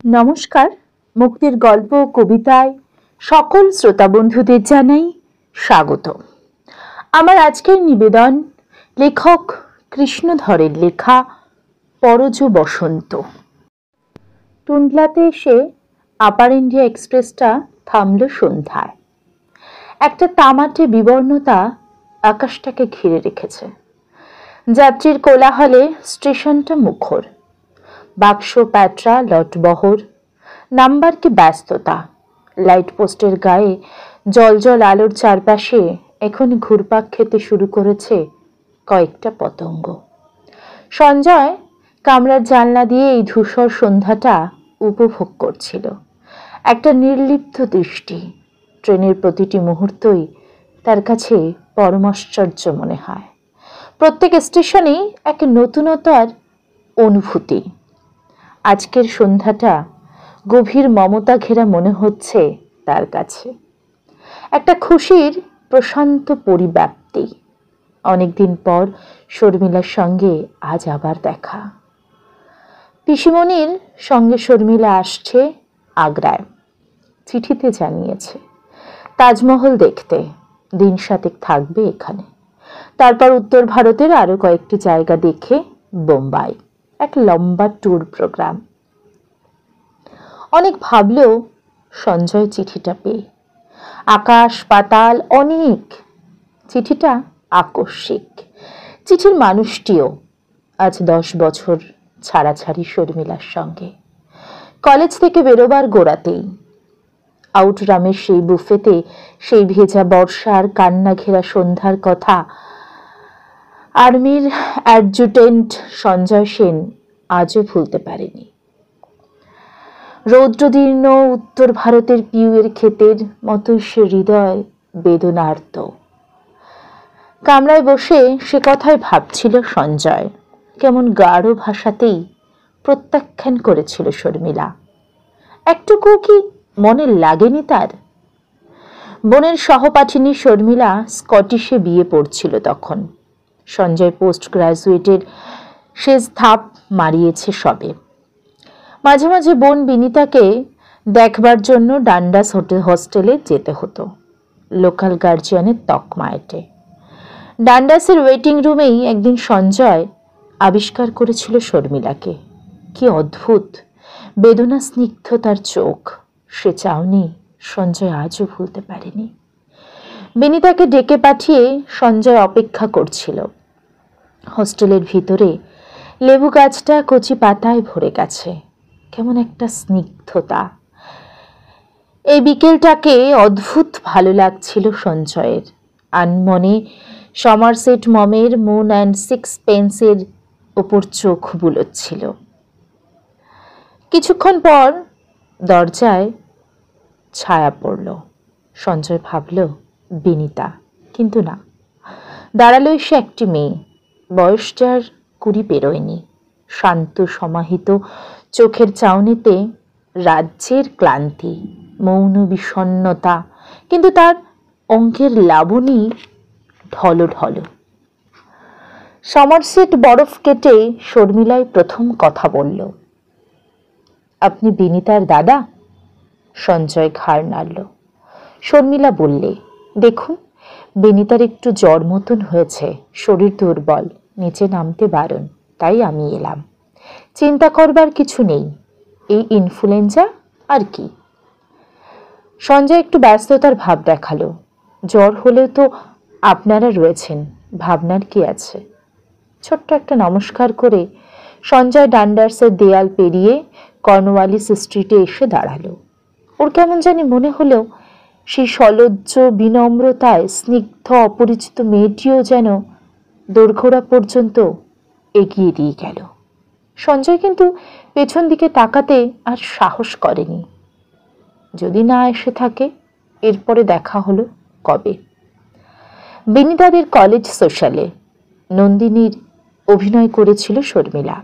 নমস্কার। মুক্তির গল্প কবিতায় সকল শ্রোতা বন্ধুদের জানাই স্বাগত। আমার আজকের নিবেদন লেখক কৃষ্ণধরের লেখা পরজ বসন্ত। টুন্ডলাতে এসে আপার ইন্ডিয়া এক্সপ্রেসটা থামল সন্ধ্যায়। একটা তামাটে বিবর্ণতা আকাশটাকে ঘিরে রেখেছে। যাত্রীর কোলাহলে স্টেশনটা মুখর। বাক্স প্যাটরা লটবহর, নাম্বার কি ব্যস্ততা। লাইট পোস্টের গায়ে জল আলোর চারপাশে এখনই ঘুরপাক খেতে শুরু করেছে কয়েকটা পতঙ্গ। সঞ্জয় কামরার জানলা দিয়ে এই ধূসর সন্ধ্যাটা উপভোগ করছিল। একটা নির্লিপ্ত দৃষ্টি। ট্রেনের প্রতিটি মুহূর্তই তার কাছে পরমাশ্চর্য মনে হয়। প্রত্যেক স্টেশনেই এক নতুনতার অনুভূতি। আজকের সন্ধ্যাটা গভীর মমতা ঘেরা মনে হচ্ছে তার কাছে। একটা খুশির প্রশান্ত পরিব্যাপ্তি। অনেকদিন পর শর্মিলার সঙ্গে আজ আবার দেখা। পিসিমণির সঙ্গে শর্মিলা আসছে আগ্রায়। চিঠিতে জানিয়েছে তাজমহল দেখতে, দিন সাতেক থাকবে এখানে। তারপর উত্তর ভারতের আরো কয়েকটি জায়গা দেখে বোম্বাই। এক লম্বা ট্যুর প্রোগ্রাম। অনেক ভাবলেও সঞ্জয় চিঠিটা পেয়ে। আকাশ পাতাল অনেক। চিঠিটা আকস্মিক। চিঠির মানুষটিও আজ 10 বছর ছাড়াছাড়ি শর্মিলার সঙ্গে। কলেজ থেকে বেরোবার গোড়াতেই আউটরামের সেই বুফেতে সেই ভেজা বর্ষার কান্না ঘেরা সন্ধ্যার কথা আর্মির অ্যাডজুটেন্ট সঞ্জয় সেন আজও ভুলতে পারেনি। রৌদ্রদীর্ণ উত্তর ভারতের পিউয়ের ক্ষেতের মতোই সে হৃদয় বেদনার্ত। কামরায় বসে সে কথাই ভাবছিল সঞ্জয়। কেমন গাঢ় ভাষাতেই প্রত্যাখ্যান করেছিল শর্মিলা। একটুকু কি মনে লাগেনি তার? বোনের সহপাঠিনী শর্মিলা স্কটিশে বিয়ে পড়ছিল তখন। সঞ্জয় পোস্ট গ্রাজুয়েটের শেষ ধাপ মারিয়েছে সবে। মাঝে মাঝে বোন বিনিতাকে দেখবার জন্য ডান্ডাস হোস্টেলে যেতে হতো, লোকাল গার্জিয়ানের তকমায়েটে। ডান্ডাসের ওয়েটিং রুমেই একদিন সঞ্জয় আবিষ্কার করেছিল শর্মিলাকে। কি অদ্ভুত বেদনা স্নিগ্ধ তার চোখ। সে চাউনি সঞ্জয় আজও ভুলতে পারেনি। বিনিতাকে ডেকে পাঠিয়ে সঞ্জয় অপেক্ষা করছিল। হোস্টেলের ভিতরে লেবু গাছটা কচি পাতায় ভরে গেছে। কেমন একটা স্নিগ্ধতা। এই বিকেলটাকে অদ্ভুত ভালো লাগছিল সঞ্জয়ের। আনমনে সমারসেট মমের মুন অ্যান্ড সিক্সপেন্সের ওপর চোখ বুলোচ্ছিল। কিছুক্ষণ পর দরজায় ছায়া পড়ল। সঞ্জয় ভাবল বিনিতা, কিন্তু না, দাঁড়ালো সে একটি মেয়ে, বয়স যার 20 পেরোয়নি। শান্ত সমাহিত চোখের চাউনিতে রাজ্যের ক্লান্তি, মৌন বিষণ্ণতা, কিন্তু তার অঙ্কের লাবণী ঢলো ঢলো। সমারসেট বরফ কেটে শর্মিলায় প্রথম কথা বলল। আপনি বিনিতার দাদা? সঞ্জয় ঘাড় নাড়ল। শর্মিলা বললে, দেখুন, বিনিতার একটু জ্বর মতন হয়েছে, শরীর দুর্বল, নিচে নামতে বারণ, তাই আমি এলাম। চিন্তা করবার কিছু নেই, এই ইনফ্লুয়েঞ্জা আর কি। সঞ্জয় একটু ব্যস্ততার ভাব দেখালো। জ্বর হলেও তো আপনারা রয়েছেন, ভাবনার কি আছে। ছোট্ট একটা নমস্কার করে সঞ্জয় ডান্ডার্সের দেয়াল পেরিয়ে কর্নওয়ালিস স্ট্রিটে এসে দাঁড়ালো। ওর কেমন জানি মনে হলো সেই সলজ্জ বিনম্রতায় স্নিগ্ধ অপরিচিত মেয়েটিও যেন দোরগোড়া পর্যন্ত এগিয়ে দিয়ে গেল। সঞ্জয় কিন্তু পেছন দিকে তাকাতে আর সাহস করেনি। যদি না এসে থাকে, এরপরে দেখা হলো কবে? বিনিতাদের কলেজ সোশ্যালে নন্দিনীর অভিনয় করেছিল শর্মিলা।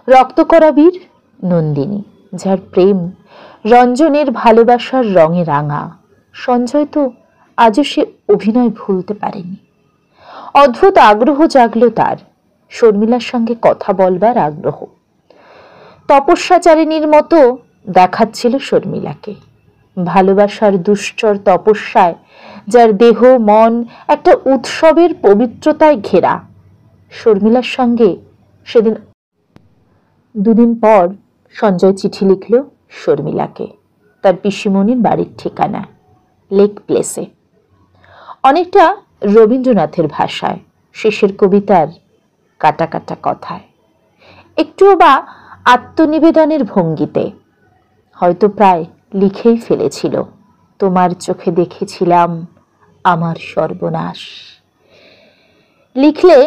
রক্তকরা বীর নন্দিনী, যার প্রেম রঞ্জনের ভালোবাসার রঙে রাঙা। সঞ্জয় তো আজও সে অভিনয় ভুলতে পারেনি। অদ্ভুত আগ্রহ জাগলো তার, শর্মিলার সঙ্গে কথা বলবার আগ্রহ। তপস্যাচারিণীর মতো দেখাচ্ছিল শর্মিলাকে। ভালোবাসার দুশ্চর তপস্যায় যার দেহ মন একটা উৎসবের পবিত্রতায় ঘেরা। শর্মিলার সঙ্গে সেদিন 2 দিন পর সঞ্জয় চিঠি লিখল শর্মিলাকে, তার পিসিমণির বাড়ির ঠিকানা লেক প্লেসে। অনেকটা রবীন্দ্রনাথের ভাষায়, শেষের কবিতার কাটা কাটা কথায়, একটুও বা আত্মনিবেদনের ভঙ্গিতে। হয়তো প্রায় লিখেই ফেলেছিল, তোমার চোখে দেখেছিলাম আমার সর্বনাশ। লিখলে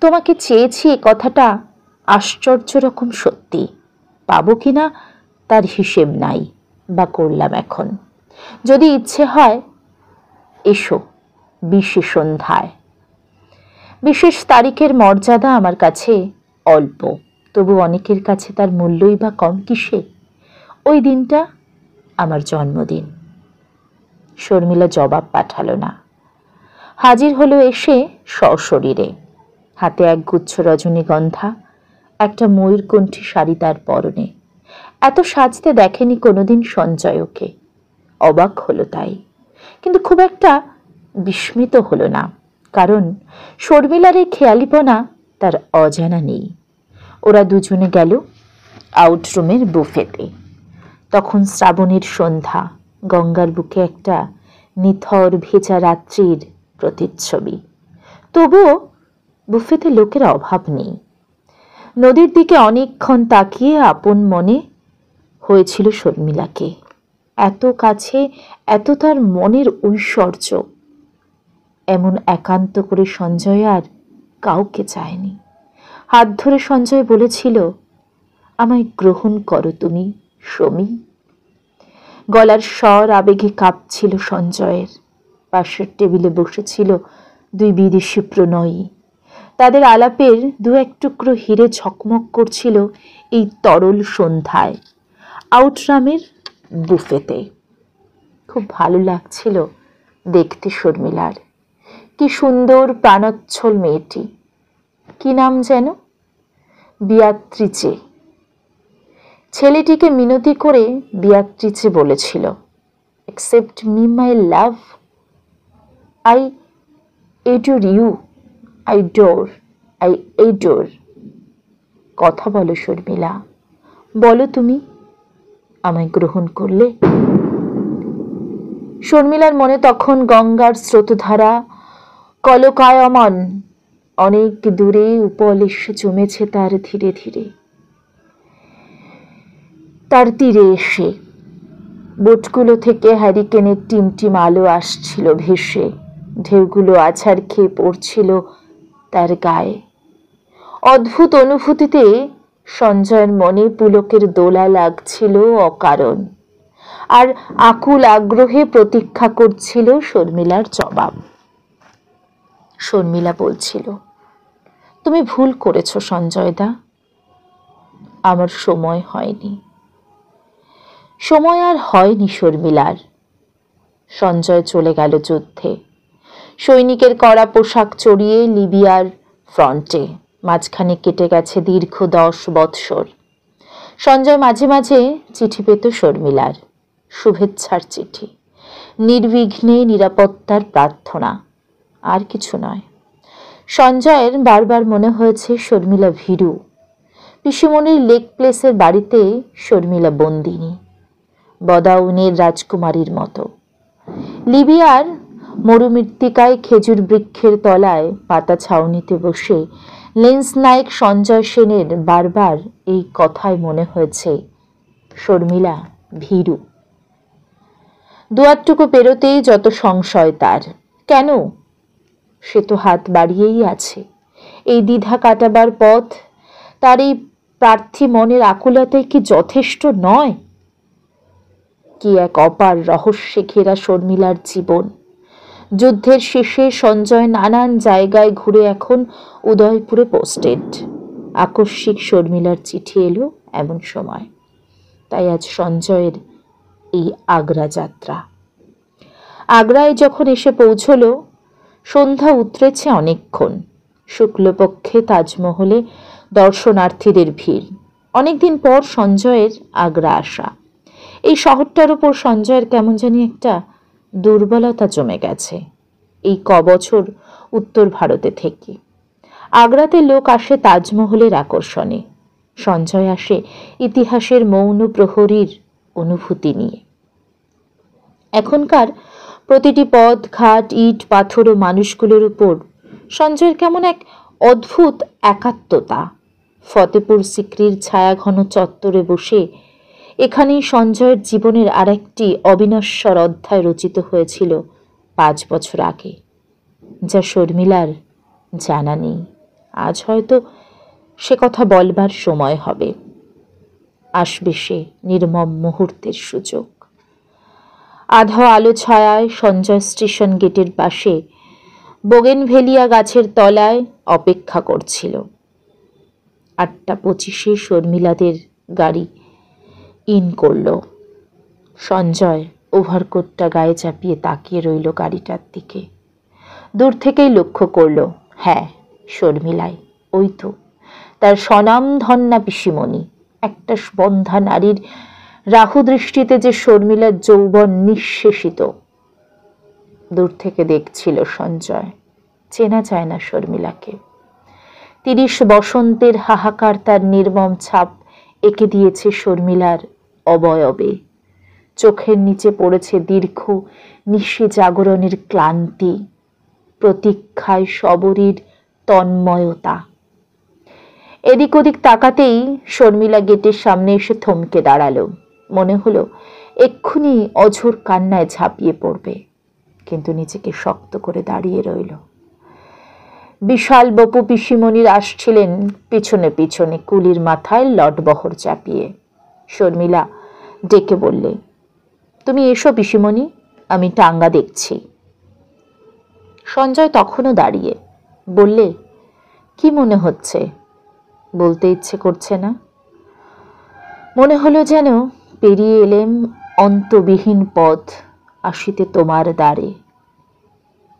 তোমাকে চেয়েছি এ কথাটা আশ্চর্য রকম সত্যি, পাবো কিনা তার হিসেব নাই বা করলাম এখন। যদি ইচ্ছে হয় এসো 20 সন্ধ্যায়। বিশেষ তারিখের মর্যাদা আমার কাছে অল্প, তবু অনেকের কাছে তার মূল্যই বা কম কিসে? ওই দিনটা আমার জন্মদিন। শর্মিলা জবাব পাঠালো না, হাজির হলো এসে সশরীরে, হাতে এক গুচ্ছ রজনীগন্ধা, একটা ময়ূরকণ্ঠী শাড়ি তার পরনে। এত সাজতে দেখেনি কোনোদিন সঞ্জয় ওকে। অবাক হলো তাই, কিন্তু খুব একটা বিস্মিত হলো না, কারণ শর্মিলার এই খেয়ালিপনা তার অজানা নেই। ওরা দুজনে গেল আউটরুমের বুফেতে। তখন শ্রাবণের সন্ধ্যা, গঙ্গার বুকে একটা নিথর ভেজা রাত্রির প্রতিচ্ছবি। তবুও বুফেতে লোকের অভাব নেই। নদীর দিকে অনেকক্ষণ তাকিয়ে আপন মনে হয়েছিল শর্মিলাকে। এত কাছে, এত তার মনের ঐশ্বর্য। এমন একান্ত করে সঞ্জয় আর কাউকে চায়নি। হাত ধরে সঞ্জয় বলেছিল, আমায় গ্রহণ করো তুমি সমী। গলার স্বর আবেগে কাঁপছিল সঞ্জয়ের। পাশের টেবিলে বসেছিল 2 বিদেশি প্রণয়ী। তাদের আলাপের 2-1 টুকরো হিরে ঝকমক করছিল এই তরল সন্ধ্যায় আউটরামের বুফেতে। খুব ভালো লাগছিল দেখতে শর্মিলার। কি সুন্দর প্রাণোচ্ছল মেয়েটি। কি নাম যেন? বিয়াত্রিচে। ছেলেটিকে মিনতি করে বিয়াত্রিচে বলেছিল, accept me my love, I adore you, I adore. কথা বলো শর্মিলা, বলো তুমি আমায় গ্রহণ করলে? শর্মিলার মনে তখন গঙ্গার স্রোতধারা কলকায়মন, অনেক দূরে উপলেশ জমেছে তার ধীরে ধীরে। তার তীরে এসে বোটগুলো থেকে হ্যারিকেনের টিমটিম আলো আসছিল ভেসে, ঢেউগুলো আছাড় খেয়ে পড়ছিল তার গায়ে। অদ্ভুত অনুভূতিতে সঞ্জয়ের মনে পুলকের দোলা লাগছিল অকারণ, আর আকুল আগ্রহে প্রতীক্ষা করছিল শর্মিলার জবাব। শর্মিলা বলছিল, তুমি ভুল করেছ সঞ্জয়দা, আমার সময় হয়নি। সময় আর হয়নি শর্মিলার। সঞ্জয় চলে গেল যুদ্ধে, সৈনিকের কড়া পোশাক চড়িয়ে লিবিয়ার ফ্রন্টে। মাঝখানে কেটে গেছে দীর্ঘ 10 বৎসর। সঞ্জয় মাঝে মাঝে চিঠি পেত শর্মিলার, শুভেচ্ছার চিঠি, নির্বিঘ্নে নিরাপত্তার প্রার্থনা, আর কিছু নয়। সঞ্জয়ের বারবার মনে হয়েছে শর্মিলা ভীরু। পিসিমণির লেক প্লেসের বাড়িতে শর্মিলা বন্দিনী, বদাউনের রাজকুমারীর মতো। লিবিয়ার মরুমৃত্তিকায় খেজুর বৃক্ষের তলায় পাতা ছাউনিতে বসে লেন্স নায়ক সঞ্জয় সেনের বারবার এই কথাই মনে হয়েছে, শর্মিলা ভীরু। দুয়ারটুকু পেরোতেই যত সংশয় তার। কেন? সে তো হাত বাড়িয়েই আছে। এই দ্বিধা কাটাবার পথ তার এই প্রার্থী মনের আকুলতায় কি যথেষ্ট নয়? কি এক অপার রহস্যে ঘেরা শর্মিলার জীবন। যুদ্ধের শেষে সঞ্জয় নানান জায়গায় ঘুরে এখন উদয়পুরে পোস্টেড। আকস্মিক শর্মিলার চিঠি এলো এমন সময়। তাই আজ সঞ্জয়ের এই আগ্রা যাত্রা। আগ্রায় যখন এসে পৌঁছল, সন্ধ্যা উতরেছে অনেকক্ষণ। শুক্লপক্ষে তাজমহলে দর্শনার্থীদের ভিড়। অনেকদিন পর সঞ্জয়ের আগ্রা আসা। এই শহরটার উপর সঞ্জয়ের কেমন জানি একটা দুর্বলতা জমে গেছে এই কবছর উত্তর ভারতে থেকে। আগ্রাতে লোক আসে তাজমহলের আকর্ষণে, সঞ্জয় আসে ইতিহাসের মৌন প্রহরীর অনুভূতি নিয়ে। এখনকার প্রতিটি পথ ঘাট ইট পাথর ও মানুষগুলোর উপর সঞ্জয়ের কেমন এক অদ্ভুত একাত্মতা। ফতেপুর সিক্রির ছায়াঘন চত্বরে বসে এখানেই সঞ্জয়ের জীবনের আরেকটি অবিনশ্বর অধ্যায় রচিত হয়েছিল 5 বছর আগে, যা শর্মিলার জানা নেই। আজ হয়তো সে কথা বলবার সময় হবে, আসবে সে নির্মম মুহূর্তের সুযোগ। আধা আলো ছায়ায় সঞ্জয় স্টেশন গেটের পাশে বোগেনভেলিয়া গাছের তলায় অপেক্ষা করছিল। 8:25 শর্মিলাদের গাড়ি ইন করল। সঞ্জয় ওভারকোটটা গায়ে চাপিয়ে তাকিয়ে রইল গাড়িটার দিকে। দূর থেকেই লক্ষ্য করল, হ্যাঁ শর্মিলাই, ওই তো তার স্বনামধন্যা পিসিমণি। একটা বন্ধা নারীর রাহু দৃষ্টিতে যে শর্মিলার যৌবন নিঃশেষিত। দূর থেকে দেখছিল সঞ্জয়, চেনা যায় না শর্মিলাকে। 30 বসন্তের হাহাকার তার নির্মম ছাপ এঁকে দিয়েছে শর্মিলার অবয়বে। চোখের নিচে পড়েছে দীর্ঘ নিশি জাগরণের ক্লান্তি, প্রতীক্ষায় শবরীর তন্ময়তা। এদিক ওদিক তাকাতেই শর্মিলা গেটের সামনে এসে থমকে দাঁড়ালো। মনে হলো এক্ষুনি অঝোর কান্নায় ঝাঁপিয়ে পড়বে, কিন্তু নিজেকে শক্ত করে দাঁড়িয়ে রইল। বিশাল বপু পিসিমণির আসছিলেন পিছনে পিছনে, কুলির মাথায় লটবহর চাপিয়ে। শর্মিলা ডেকে বললে, তুমি এসো পিসিমণি, আমি টাঙ্গা দেখছি। সঞ্জয় তখনও দাঁড়িয়ে। বললে, কি মনে হচ্ছে? বলতে ইচ্ছে করছে না। মনে হলো যেন পেরিয়ে এলেম অন্তবিহীন পথ, আসিতে তোমার দ্বারে।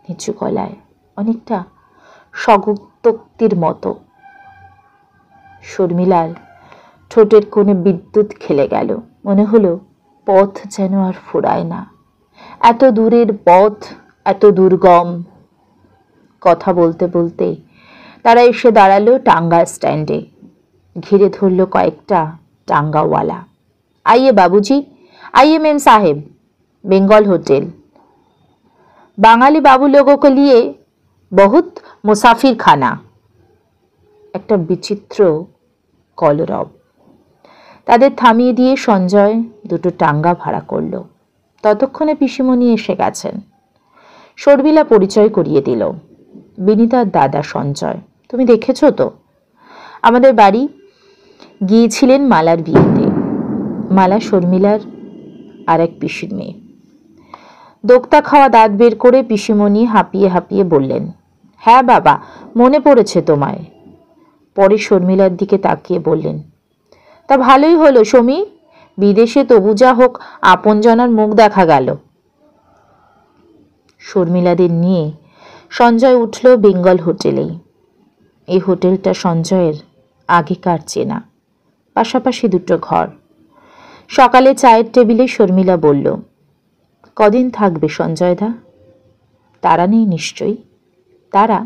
নিচু গলায়, অনেকটা স্বগতোক্তির মতো। শর্মিলার ঠোঁটের কোণে বিদ্যুৎ খেলে গেল। মনে হলো পথ যেন আর ফুরায় না। এত দূরের পথ, এত দুর্গম। কথা বলতে বলতে তারা এসে দাঁড়ালো টাঙ্গা স্ট্যান্ডে। ঘিরে ধরল কয়েকটা টাঙ্গাওয়ালা। आइए बाबूजी, आइए मेम साहेब, बंगाल होटल। बांगाली बाबू लोगों के लिए बहुत मुसाफिर खाना। একটা বিচিত্র কলরব। তাদের থামিয়ে দিয়ে সঞ্জয় দুটো টাঙ্গা ভাড়া করল। ততক্ষণে পিসিমণি এসে গেছেন। শর্মিলা পরিচয় করিয়ে দিল, বিনিতার দাদা সঞ্জয়। তুমি দেখেছো তো, আমাদের বাড়ি গিয়েছিলেন মালার বিয়েতে। মালা শর্মিলার আর এক পিসির মেয়ে। দোক্তা খাওয়া দাঁত বের করে পিসিমণি হাঁপিয়ে হাঁপিয়ে বললেন, হ্যাঁ বাবা, মনে পড়েছে তোমায়। পরে শর্মিলার দিকে তাকিয়ে বললেন, তা ভালোই হলো সমী, বিদেশে তবু যা হোক আপনজনার মুখ দেখা গেল। শর্মিলাদের নিয়ে সঞ্জয় উঠল বেঙ্গল হোটেলেই। এই হোটেলটা সঞ্জয়ের আগেকার চেনা, পাশাপাশি দুটো ঘর। সকালে চায়ের টেবিলে শর্মিলা বলল, কদিন থাকবে সঞ্জয়দা? তারা নেই নিশ্চয়ই? তারা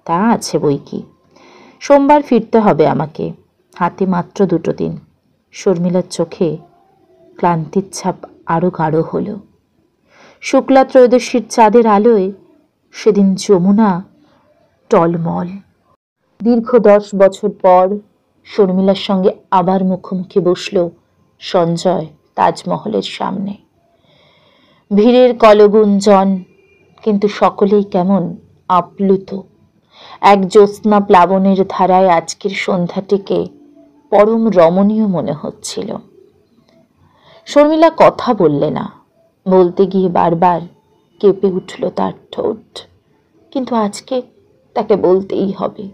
তা আছে বই কি, সোমবার ফিরতে হবে আমাকে, হাতে মাত্র 2 দিন। শর্মিলার চোখে ক্লান্তির ছাপ আরো গাঢ় হলো। শুক্লা ত্রয়োদশীর চাঁদের আলোয় সেদিন যমুনা টলমল। দীর্ঘ 10 বছর পর শর্মিলার সঙ্গে আবার মুখোমুখি বসল সঞ্জয় তাজমহলের সামনে। ভিড়ের কলগুঞ্জন, কিন্তু সকলেই কেমন আপ্লুত। এক জ্যোৎস্না প্লাবনের ধারায় আজকের সন্ধ্যাটিকে পরম রমণীয় মনে হচ্ছিল। শর্মিলা কথা বললে না, বলতে গিয়ে বারবার কেঁপে উঠল তার ঠোঁট। কিন্তু আজকে তাকে বলতেই হবে,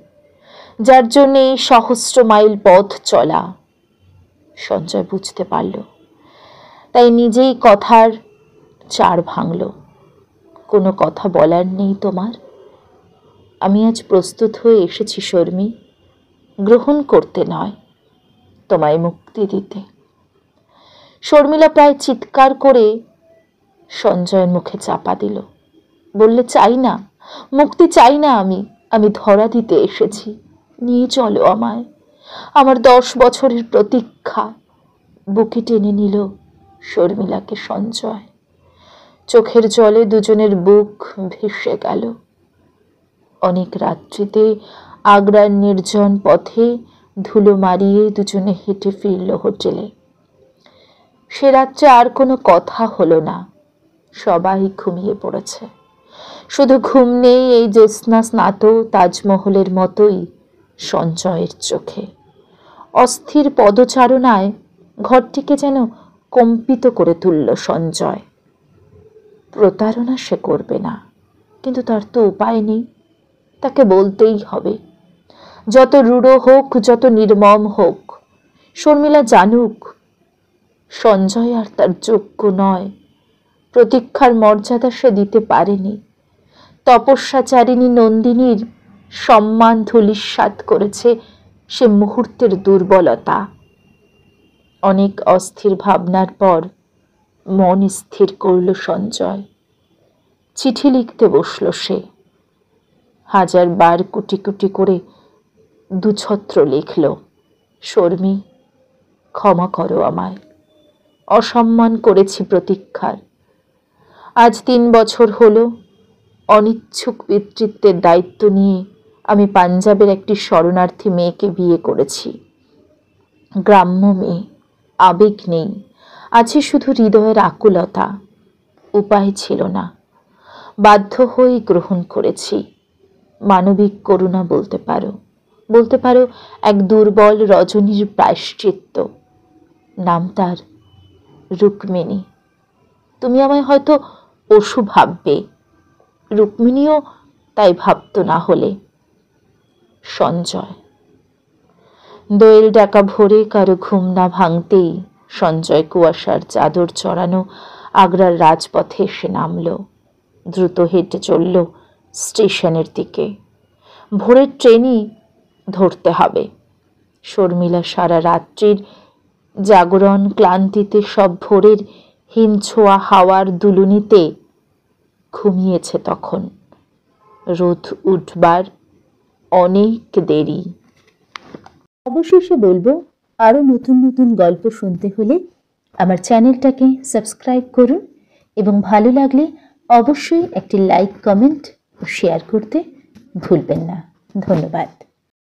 যার জন্য এই সহস্র মাইল পথ চলা। সঞ্জয় বুঝতে পারল, তাই নিজেই কথার চার ভাঙল। কোনো কথা বলার নেই তোমার? আমি আজ প্রস্তুত হয়ে এসেছি শর্মি, গ্রহণ করতে নয়। তোমায় মুক্তি দিতে। শর্মিলা প্রায় চিৎকার করে সঞ্জয়ের মুখে চাপা দিল, বললে, চাই না, মুক্তি চাই না, আমি ধরা দিতে এসেছি, নিয়ে চলো আমায়, আমার 10 বছরের প্রতীক্ষা। বুকে টেনে নিল শর্মিলাকে সঞ্জয়। চোখের জলে দুজনের বুক ভেসে গেল। অনেক রাত্রিতে আগ্রার নির্জন পথে ধুলো মারিয়ে দুজনে হেঁটে ফিরল হোটেলে। সে রাত্রে আর কোনো কথা হলো না, সবাই ঘুমিয়ে পড়েছে। শুধু ঘুম নেই এই জ্যোৎস্না স্নাত তাজমহলের মতোই সঞ্জয়ের চোখে। অস্থির পদচারণায় ঘরটিকে যেন কম্পিত করে তুলল সঞ্জয়। প্রতারণা সে করবে না, কিন্তু তার তো উপায় নেই, তাকে বলতেই হবে। যত রূঢ় হোক, যত নির্মম হোক, শর্মিলা জানুক সঞ্জয় আর তার যোগ্য নয়। প্রতীক্ষার মর্যাদা সে দিতে পারেনি। তপস্যাচারিণী নন্দিনীর সম্মান ধূলিসাৎ করেছে সে মুহূর্তের দুর্বলতা। অনেক অস্থির ভাবনার পর মন স্থির করল সঞ্জয়। চিঠি লিখতে বসল সে। 1000 বার কুটি কুটি করে 2 ছত্র লিখল, শর্মি, ক্ষমা করো আমায়, অসম্মান করেছি প্রতীক্ষার। আজ 3 বছর হলো অনিচ্ছুক পিতৃত্বের দায়িত্ব নিয়ে আমি পাঞ্জাবের একটি শরণার্থী মেয়েকে বিয়ে করেছি। গ্রাম্য মেয়ে, আবেগ নেই, আছে শুধু হৃদয়ের আকুলতা। উপায় ছিল না, বাধ্য হয়েই গ্রহণ করেছি। মানবিক করুণা বলতে পারো এক দুর্বল রজনীর প্রায়শ্চিত্ত। নাম তার রুক্মিণী। তুমি আমায় হয়তো পশু ভাববে, রুক্মিণীও তাই ভাবত না হলে। সঞ্জয়। দোয়েল ডাকা ভোরে কারো ঘুম না ভাঙতেই সঞ্জয় কুয়াশার চাদর চড়ানো আগ্রার রাজপথে এসে নামল। দ্রুত হেঁটে চলল স্টেশনের দিকে। ভোরের ট্রেনই ধরতে হবে। শর্মিলা সারা রাত্রির জাগরণ ক্লান্তিতে, সব ভোরের হিমছোয়া হাওয়ার দুলুনিতে ঘুমিয়েছে তখন। রোদ উঠবার অনেক দেরি। অবশেষে বলবো, আরও নতুন নতুন গল্প শুনতে হলে আমার চ্যানেলটাকে সাবস্ক্রাইব করুন এবং ভালো লাগলে অবশ্যই একটি লাইক, কমেন্ট ও শেয়ার করতে ভুলবেন না। ধন্যবাদ।